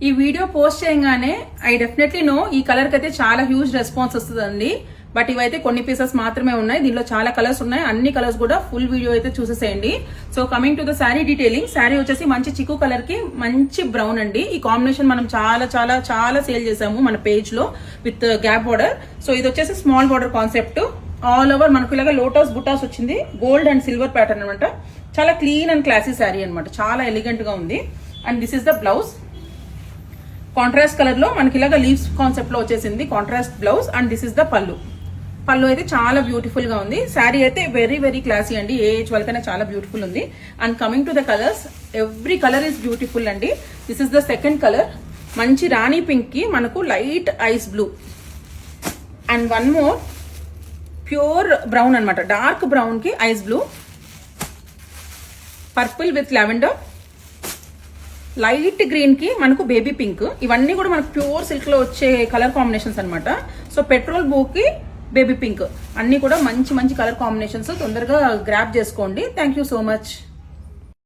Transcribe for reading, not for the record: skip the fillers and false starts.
ఈ video post చేయగానే I definitely no ఈ కలర్ కి అయితే చాలా హ్యూజ్ రెస్పాన్స్ వస్తుందండి. బట్ ఇవైతే కొన్ని పీసెస్ మాత్రమే ఉన్నాయి. దీనిలో చాలా కలర్స్ ఉన్నాయి. అన్ని కలర్స్ కూడా ఫుల్ వీడియో అయితే చూసేసేయండి. So coming to the sari detailing, sari వచ్చేసి మంచి చిక్కు కలర్ కి మంచి బ్రౌన్ అండి. ఈ కాంబినేషన్ మనం చాలా చాలా చాలా సేల్ చేసాము మన పేజ్ లో విత్ గ్యాప్ బార్డర్. సో ఇది వచ్చేసి small border concept. All over మనకు ఇలాగా లోటస్ బుటాస్ వచ్చింది. గోల్డ్ అండ్ సిల్వర్ ప్యాటర్న్ అనమాట. చాలా క్లీన్ అండ్ క్లాసీ శారీ అనమాట. చాలా ఎలిగెంట్ గా ఉంది. And this is the blouse. Contrast colour లో మనకి ఇలాగా లీవ్స్ కాన్సెప్ట్ లో వచ్చేసింది contrast blouse. And this is the పళ్ళు. పళ్ళు అయితే చాలా బ్యూటిఫుల్ గా ఉంది. శారీ అయితే వెరీ వెరీ క్లాసీ అండి. ఏ ఏజ్ వాళ్ళకైనా చాలా బ్యూటిఫుల్ ఉంది. And coming to the colours, every colour is beautiful అండి. This is the second colour. మంచి రాణి పింక్ కి మనకు light ice blue. And one more pure brown అనమాట. డార్క్ బ్రౌన్ కి ice blue. Purple with lavender. Light green కి మనకు baby pink. ఇవన్నీ కూడా మనకు ప్యూర్ సిల్క్ లో వచ్చే కలర్ కాంబినేషన్స్ అనమాట. సో పెట్రోల్ బ్లూ కి బేబీ పింక్, అన్ని కూడా మంచి మంచి కలర్ కాంబినేషన్స్. తొందరగా గ్రాప్ చేసుకోండి. Thank you so much.